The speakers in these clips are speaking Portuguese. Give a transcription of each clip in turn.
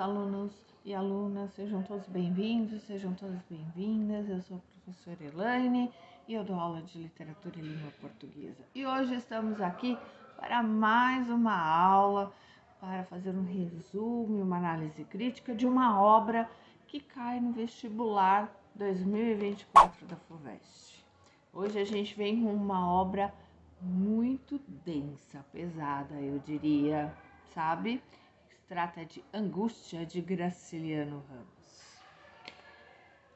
alunos e alunas, sejam todos bem-vindos, sejam todas bem-vindas. Eu sou a professora Elaine e eu dou aula de literatura e língua portuguesa. E hoje estamos aqui para mais uma aula, para fazer um resumo e uma análise crítica de uma obra que cai no vestibular 2024 da FUVEST. Hoje a gente vem com uma obra muito densa, pesada, eu diria, sabe? Se trata de Angústia, de Graciliano Ramos.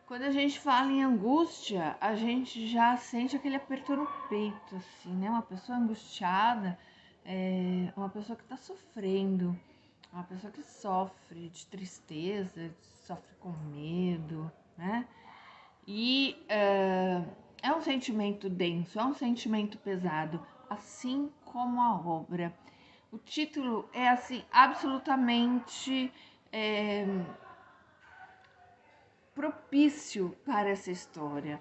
Quando a gente fala em angústia, a gente já sente aquele aperto no peito, assim, né? Uma pessoa angustiada é uma pessoa que está sofrendo, uma pessoa que sofre de tristeza, sofre com medo, né? E é um sentimento denso, é um sentimento pesado, assim como a obra. O título é assim absolutamente propício para essa história,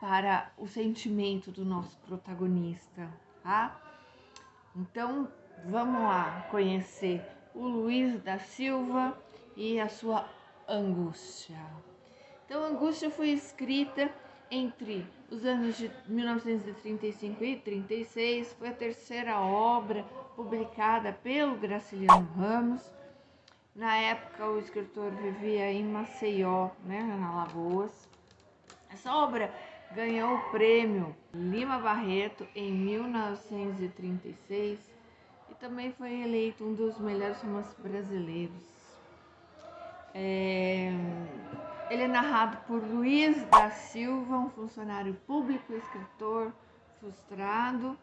para o sentimento do nosso protagonista, tá? Então, vamos lá conhecer o Luiz da Silva e a sua Angústia. Então, Angústia foi escrita entre os anos de 1935 e 36, foi a terceira obra publicada pelo Graciliano Ramos. Na época, o escritor vivia em Maceió, né, na Alagoas. Essa obra ganhou o prêmio Lima Barreto em 1936 e também foi eleito um dos melhores romances brasileiros. Ele é narrado por Luiz da Silva, um funcionário público, escritor frustrado.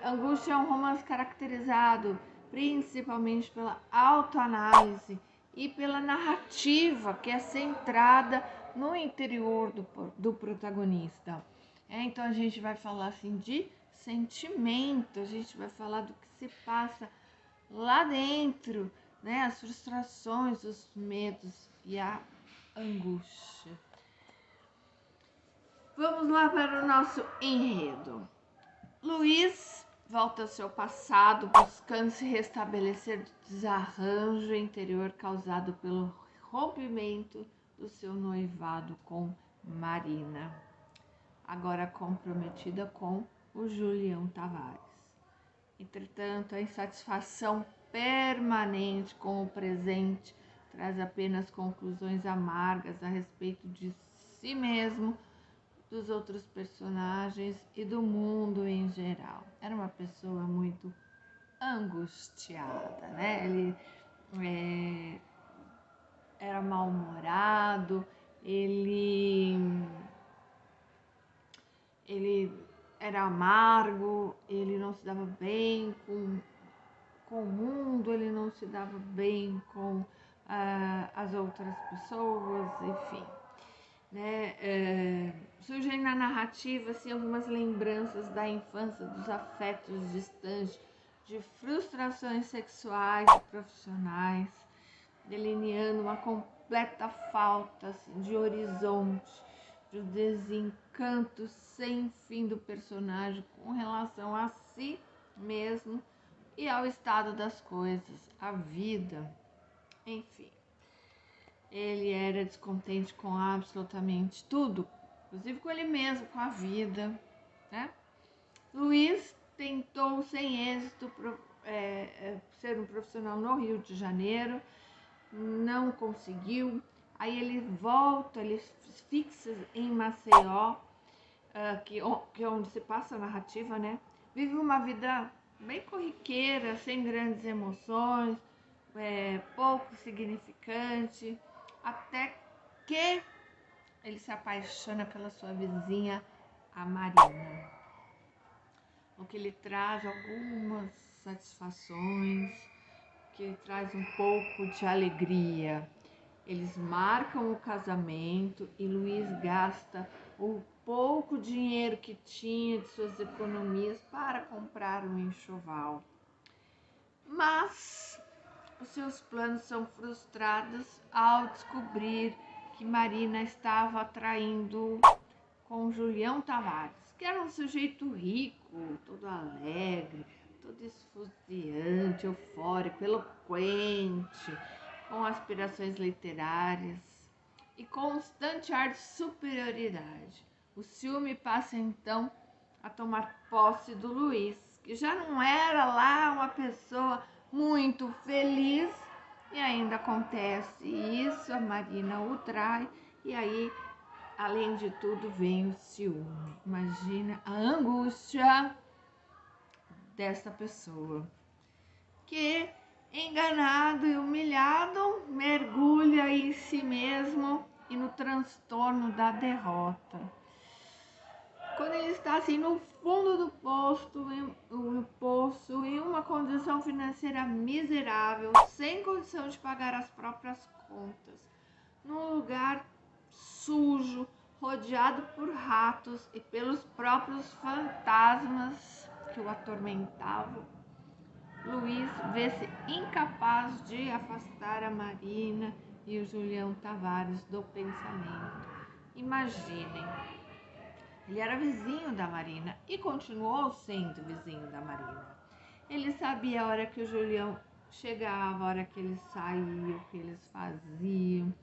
Angústia é um romance caracterizado principalmente pela autoanálise e pela narrativa que é centrada no interior do protagonista. Então a gente vai falar assim de sentimento, a gente vai falar do que se passa lá dentro, né? As frustrações, os medos e a angústia. Vamos lá para o nosso enredo. Luiz volta ao seu passado, buscando se restabelecer do desarranjo interior causado pelo rompimento do seu noivado com Marina, agora comprometida com o Julião Tavares. Entretanto, a insatisfação permanente com o presente traz apenas conclusões amargas a respeito de si mesmo, dos outros personagens e do mundo em geral. Era uma pessoa muito angustiada, né? Ele era mal-humorado, ele era amargo, ele não se dava bem com o mundo, ele não se dava bem com as outras pessoas, enfim. Né? Surgem na narrativa assim, algumas lembranças da infância, dos afetos distantes, de frustrações sexuais e profissionais, delineando uma completa falta assim, de horizonte, de um desencanto sem fim do personagem com relação a si mesmo e ao estado das coisas, a vida, enfim. Ele era descontente com absolutamente tudo, inclusive com ele mesmo, com a vida, né? Luiz tentou sem êxito ser um profissional no Rio de Janeiro, não conseguiu. Aí ele volta, ele fixa em Maceió, que é onde se passa a narrativa, né? Vive uma vida bem corriqueira, sem grandes emoções, pouco significante, até que ele se apaixona pela sua vizinha, a Marina, o que lhe traz algumas satisfações, que lhe traz um pouco de alegria. Eles marcam o casamento e Luiz gasta o pouco dinheiro que tinha de suas economias para comprar um enxoval. Mas os seus planos são frustrados ao descobrir que Marina estava traindo com Julião Tavares, que era um sujeito rico, todo alegre, todo esfuziante, eufórico, eloquente, com aspirações literárias e constante ar de superioridade. O ciúme passa então a tomar posse do Luiz, que já não era lá uma pessoa muito feliz, e ainda acontece isso, a Marina o trai, e aí, além de tudo, vem o ciúme. Imagina a angústia dessa pessoa, que, enganado e humilhado, mergulha em si mesmo e no transtorno da derrota. Quando ele está assim no fundo do poço, em uma condição financeira miserável, sem condição de pagar as próprias contas, num lugar sujo, rodeado por ratos e pelos próprios fantasmas que o atormentavam, Luiz vê-se incapaz de afastar a Marina e o Julião Tavares do pensamento. Imaginem, ele era vizinho da Marina e continuou sendo vizinho da Marina. Ele sabia a hora que o Julião chegava, a hora que ele saía, o que eles faziam,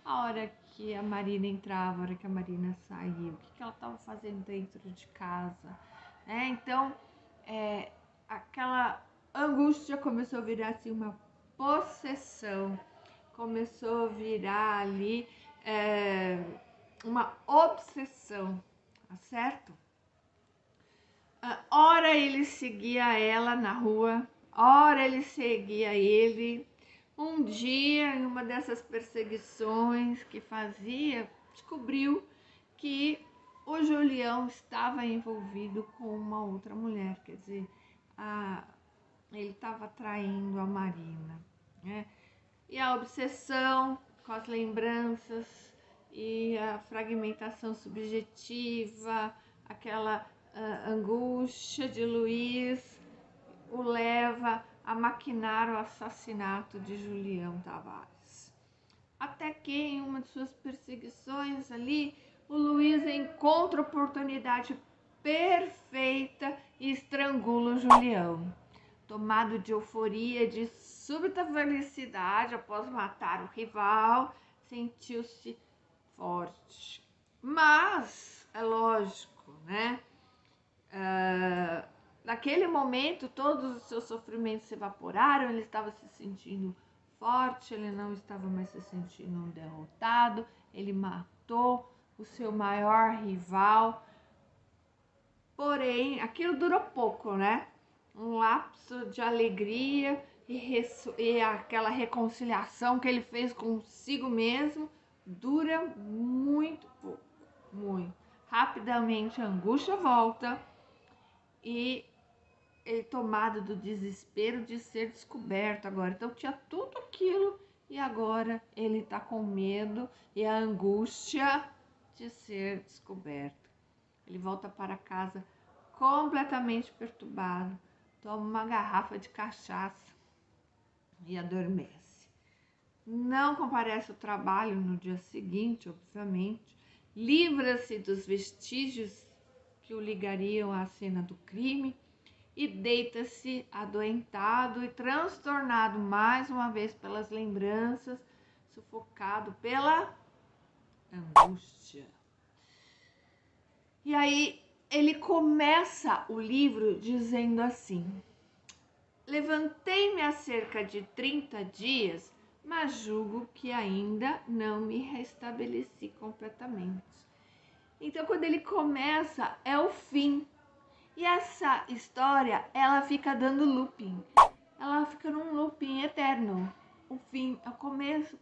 a hora que a Marina entrava, a hora que a Marina saía, o que ela estava fazendo dentro de casa. Então, aquela angústia começou a virar assim uma possessão, começou a virar ali uma obsessão, tá certo? Ora ele seguia ela na rua, ora ele seguia ele. Um dia, em uma dessas perseguições que fazia, descobriu que o Julião estava envolvido com uma outra mulher, quer dizer, ele estava traindo a Marina, né? E a obsessão com as lembranças e a fragmentação subjetiva, aquela angústia de Luiz, o leva a maquinar o assassinato de Julião Tavares. Até que em uma de suas perseguições ali, o Luiz encontra a oportunidade perfeita e estrangula o Julião. Tomado de euforia, de súbita felicidade após matar o rival, sentiu-se forte. Mas, é lógico, né? Naquele momento, todos os seus sofrimentos se evaporaram, ele estava se sentindo forte, ele não estava mais se sentindo um derrotado, ele matou o seu maior rival. Porém, aquilo durou pouco, né? Um lapso de alegria e aquela reconciliação que ele fez consigo mesmo dura muito pouco, muito. Rapidamente a angústia volta e ele, tomado do desespero de ser descoberto agora. Então tinha tudo aquilo e agora ele tá com medo e a angústia de ser descoberto. Ele volta para casa completamente perturbado, toma uma garrafa de cachaça e adormece. Não comparece ao trabalho no dia seguinte, obviamente, livra-se dos vestígios que o ligariam à cena do crime e deita-se adoentado e transtornado mais uma vez pelas lembranças, sufocado pela angústia. E aí ele começa o livro dizendo assim: levantei-me há cerca de 30 dias, mas julgo que ainda não me restabeleci completamente. Então, quando ele começa, é o fim. E essa história, ela fica dando looping. Ela fica num looping eterno. O fim, é o começo,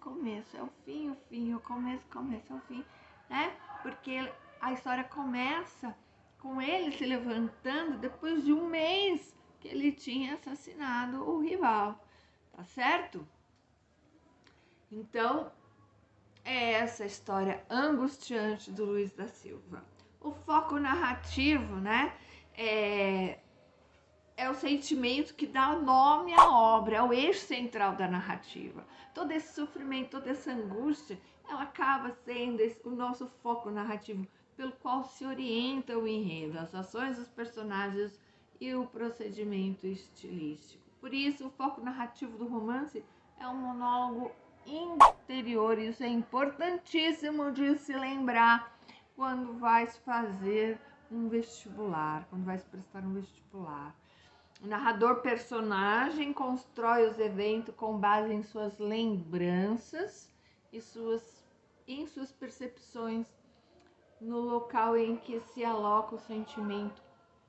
é o fim, o começo, é o fim, né? Porque a história começa com ele se levantando depois de um mês que ele tinha assassinado o rival, tá certo? Então, é essa história angustiante do Luiz da Silva. O foco narrativo, né, é o sentimento que dá nome à obra, é o eixo central da narrativa. Todo esse sofrimento, toda essa angústia, ela acaba sendo o nosso foco narrativo, pelo qual se orienta o enredo, as ações dos personagens e o procedimento estilístico. Por isso, o foco narrativo do romance é um monólogo interior. Isso é importantíssimo de se lembrar quando vai fazer um vestibular, quando vai prestar um vestibular. O narrador personagem constrói os eventos com base em suas lembranças e em suas percepções no local em que se aloca o sentimento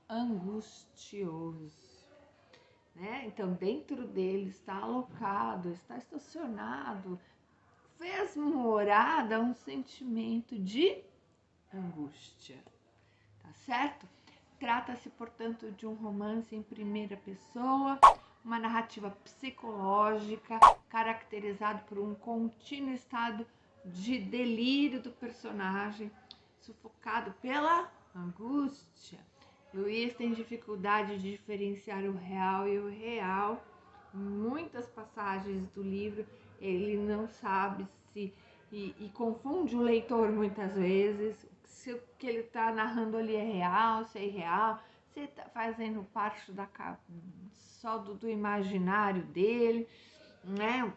angustioso. Né? Então, dentro dele está alocado, está estacionado, fez morada um sentimento de angústia, tá certo? Trata-se, portanto, de um romance em primeira pessoa, uma narrativa psicológica caracterizado por um contínuo estado de delírio do personagem, sufocado pela angústia. Luiz tem dificuldade de diferenciar o real e o real. Em muitas passagens do livro ele não sabe se e confunde o leitor muitas vezes, se o que ele está narrando ali é real, se é irreal, se está fazendo parte só do imaginário dele, né?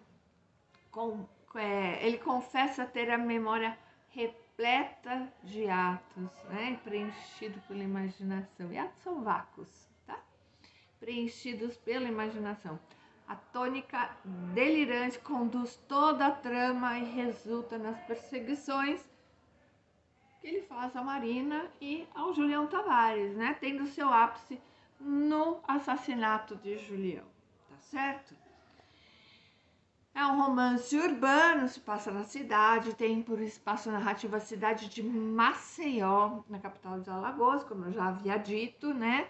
Ele confessa ter a memória repleta de atos, né? Preenchido pela imaginação. E atos são vácuos, tá? Preenchidos pela imaginação. A tônica delirante conduz toda a trama e resulta nas perseguições que ele faz a Marina e ao Julião Tavares, né? Tendo seu ápice no assassinato de Julião, tá certo? É um romance urbano, se passa na cidade, tem por espaço narrativo a cidade de Maceió, na capital dos Alagoas, como eu já havia dito, né?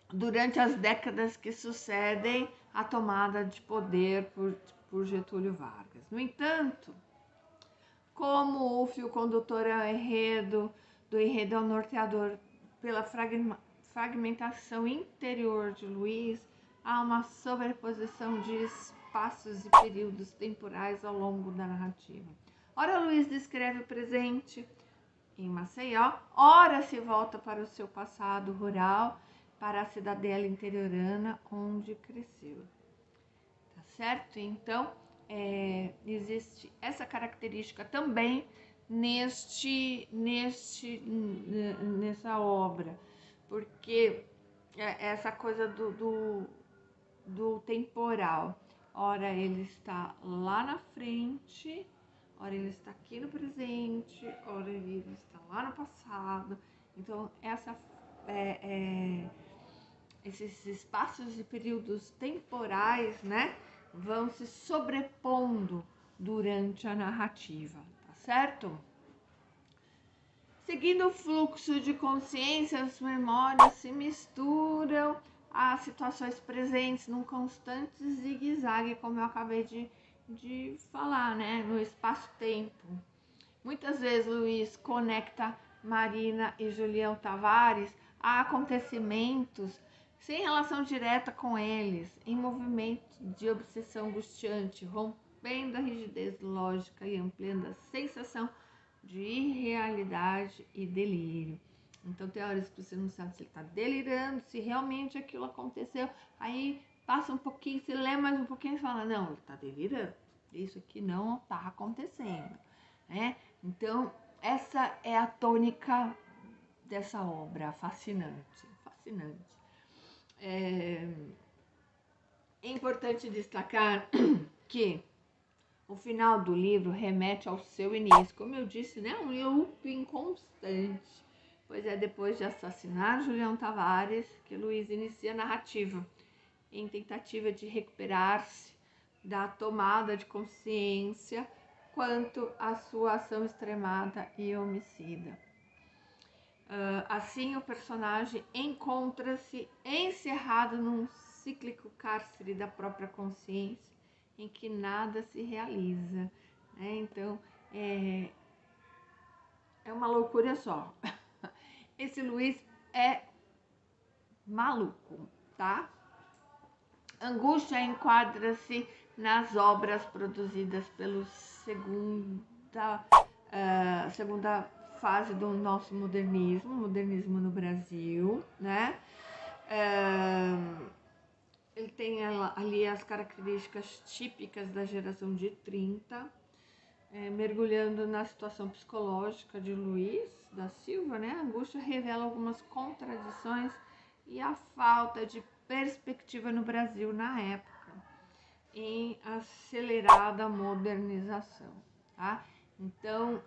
Durante as décadas que sucedem a tomada de poder por Getúlio Vargas. No entanto, como o fio condutor é o enredo, do enredo é o norteador pela fragmentação interior de Luiz, há uma sobreposição de espaços e períodos temporais ao longo da narrativa. Ora, Luiz descreve o presente em Maceió, ora se volta para o seu passado rural, para a cidadela interiorana onde cresceu. Tá certo? Então, existe essa característica também nessa obra, porque essa coisa do temporal. Ora ele está lá na frente, ora ele está aqui no presente, ora ele está lá no passado. Então, esses espaços e períodos temporais, né, vão se sobrepondo durante a narrativa, tá certo? Seguindo o fluxo de consciência, as memórias se misturam às situações presentes num constante zigue-zague, como eu acabei de falar, né, no espaço-tempo. Muitas vezes Luiz conecta Marina e Julião Tavares a acontecimentos sem relação direta com eles, em movimento de obsessão angustiante, rompendo a rigidez lógica e ampliando a sensação de irrealidade e delírio. Então tem horas que você não sabe se ele está delirando, se realmente aquilo aconteceu. Aí passa um pouquinho, se lê mais um pouquinho e fala, não, ele está delirando. Isso aqui não está acontecendo, né? Então essa é a tônica dessa obra, fascinante, fascinante. É importante destacar que o final do livro remete ao seu início, como eu disse, né? Um looping constante, pois é depois de assassinar Julião Tavares que Luiz inicia a narrativa, em tentativa de recuperar-se da tomada de consciência quanto à sua ação extremada e homicida. Assim, o personagem encontra-se encerrado num cíclico cárcere da própria consciência, em que nada se realiza, né? Então, é uma loucura só. Esse Luiz é maluco, tá? Angústia enquadra-se nas obras produzidas pelo segunda fase do nosso modernismo no Brasil, né? Ele tem ali as características típicas da geração de 30, mergulhando na situação psicológica de Luiz da Silva, né? A angústia revela algumas contradições e a falta de perspectiva no Brasil na época, em acelerada modernização, tá? Então,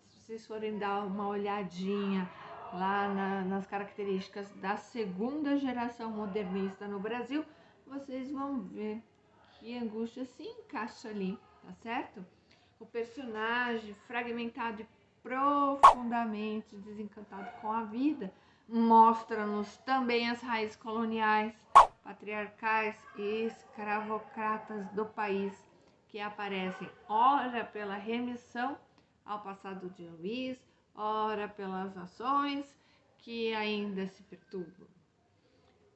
se vocês forem dar uma olhadinha lá nas características da segunda geração modernista no Brasil, vocês vão ver que angústia se encaixa ali, tá certo? O personagem fragmentado e profundamente desencantado com a vida mostra-nos também as raízes coloniais, patriarcais e escravocratas do país, que aparecem ora pela remissão ao passado de Luiz, ora pelas ações que ainda se perturbam.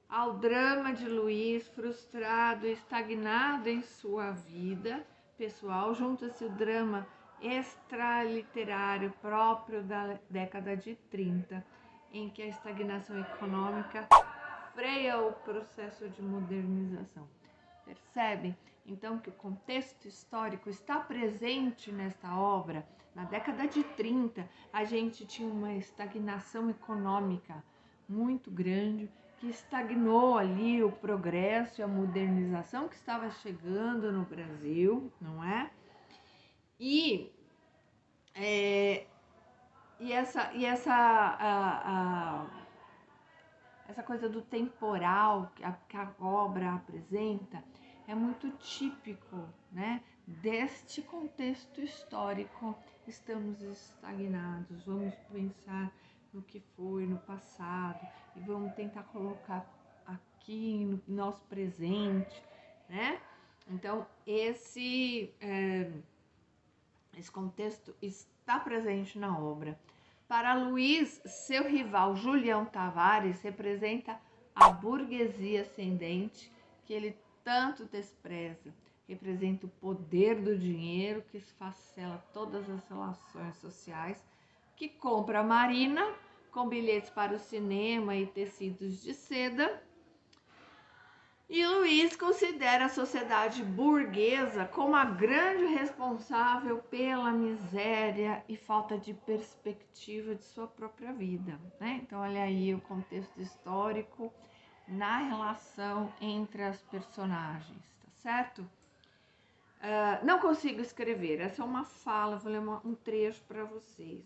Ao drama de Luiz, frustrado e estagnado em sua vida pessoal, junta-se o drama extraliterário próprio da década de 30, em que a estagnação econômica freia o processo de modernização. Percebem, então, que o contexto histórico está presente nesta obra. Na década de 30, a gente tinha uma estagnação econômica muito grande, que estagnou ali o progresso e a modernização que estava chegando no Brasil, não é? E essa coisa do temporal que a obra apresenta é muito típico, né, deste contexto histórico. Estamos estagnados, vamos pensar no que foi no passado e vamos tentar colocar aqui no nosso presente, né? Então, esse contexto está presente na obra. Para Luiz, seu rival Julião Tavares representa a burguesia ascendente que ele tanto despreza. Representa o poder do dinheiro que esfacela todas as relações sociais, que compra a marina com bilhetes para o cinema e tecidos de seda. E Luiz considera a sociedade burguesa como a grande responsável pela miséria e falta de perspectiva de sua própria vida, né? Então, olha aí o contexto histórico na relação entre as personagens, tá certo? Não consigo escrever, essa é uma fala, vou ler um trecho para vocês.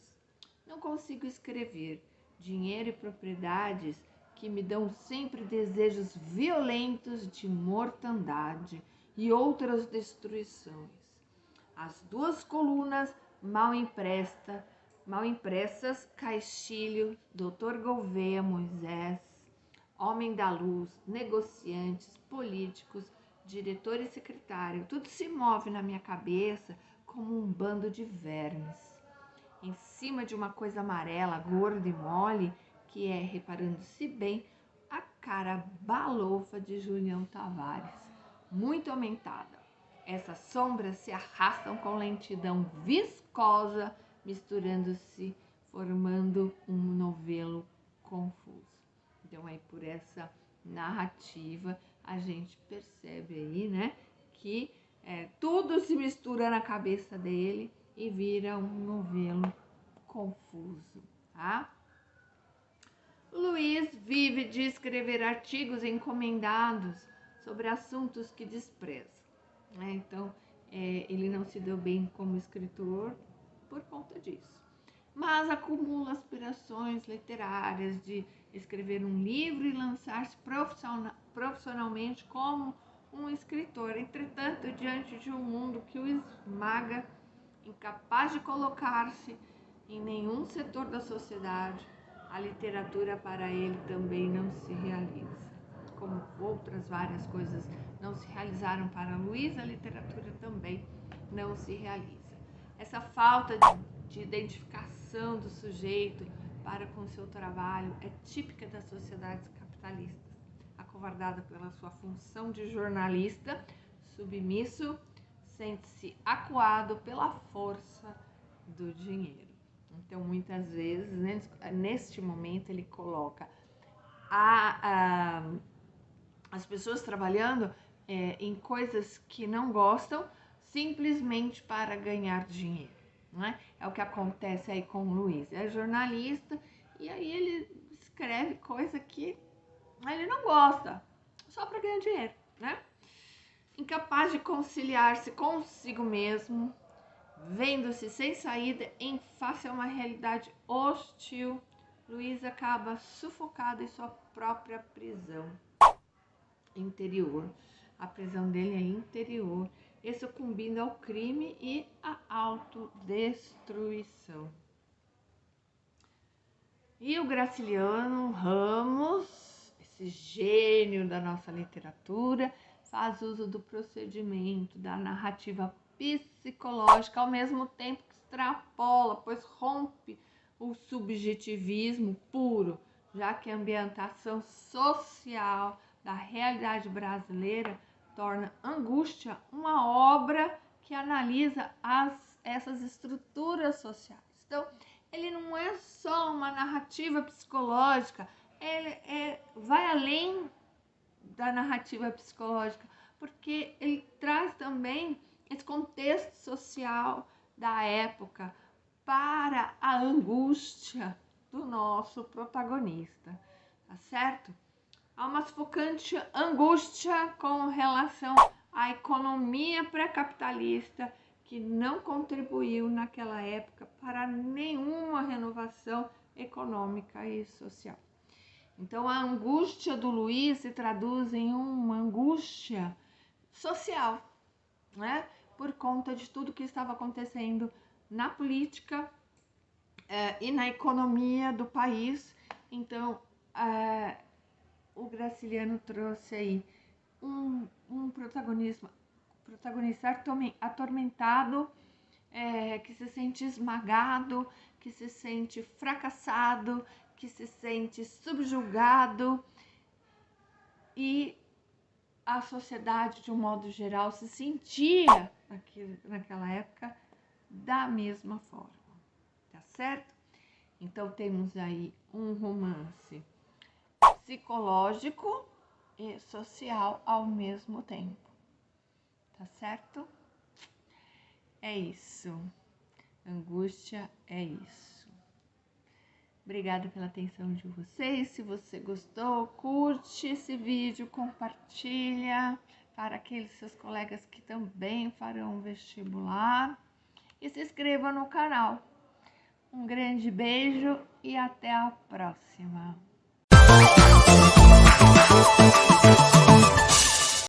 Não consigo escrever. Dinheiro e propriedades que me dão sempre desejos violentos de mortandade e outras destruições. As duas colunas mal impressas, Caixilho, Dr. Gouveia Moisés, homem da luz, negociantes, políticos, diretor e secretário, tudo se move na minha cabeça como um bando de vermes. Em cima de uma coisa amarela, gorda e mole, que é, reparando-se bem, a cara balofa de Julião Tavares, muito aumentada. Essas sombras se arrastam com lentidão viscosa, misturando-se, formando um novelo confuso. Então, aí por essa narrativa, a gente percebe aí, né, que tudo se mistura na cabeça dele e vira um novelo confuso, tá? Luiz vive de escrever artigos encomendados sobre assuntos que despreza, né? Então, ele não se deu bem como escritor por conta disso. Mas acumula aspirações literárias de escrever um livro e lançar-se profissionalmente como um escritor. Entretanto, diante de um mundo que o esmaga, incapaz de colocar-se em nenhum setor da sociedade, a literatura para ele também não se realiza. Como outras várias coisas não se realizaram para Luiz, a literatura também não se realiza. Essa falta de identificação do sujeito para com seu trabalho é típica das sociedades capitalistas. Acovardado pela sua função de jornalista, submisso, sente-se acuado pela força do dinheiro. Então, muitas vezes, neste momento, ele coloca as pessoas trabalhando em coisas que não gostam, simplesmente para ganhar dinheiro, não é? É o que acontece aí com o Luiz. É jornalista e aí ele escreve coisa que ele não gosta, só para ganhar dinheiro, né? Incapaz de conciliar-se consigo mesmo, vendo-se sem saída em face a uma realidade hostil, Luiz acaba sufocado em sua própria prisão interior. A prisão dele é interior, e sucumbindo ao crime e à autodestruição. E o Graciliano Ramos, esse gênio da nossa literatura, faz uso do procedimento, da narrativa psicológica, ao mesmo tempo que extrapola, pois rompe o subjetivismo puro, já que a ambientação social da realidade brasileira torna Angústia uma obra que analisa essas estruturas sociais. Então, ele não é só uma narrativa psicológica, ele vai além da narrativa psicológica, porque ele traz também esse contexto social da época para a angústia do nosso protagonista, tá certo? Há uma sufocante angústia com relação à economia pré-capitalista que não contribuiu naquela época para nenhuma renovação econômica e social. Então, a angústia do Luiz se traduz em uma angústia social, né? Por conta de tudo que estava acontecendo na política e na economia do país. Então, o Graciliano trouxe aí um protagonista atormentado, que se sente esmagado, que se sente fracassado, que se sente subjugado, e a sociedade, de um modo geral, se sentia naquela época da mesma forma, tá certo? Então temos aí um romance psicológico e social ao mesmo tempo, tá certo? É isso. Angústia é isso. Obrigada pela atenção de vocês. Se você gostou, curte esse vídeo, compartilha para aqueles seus colegas que também farão vestibular e se inscreva no canal. Um grande beijo e até a próxima.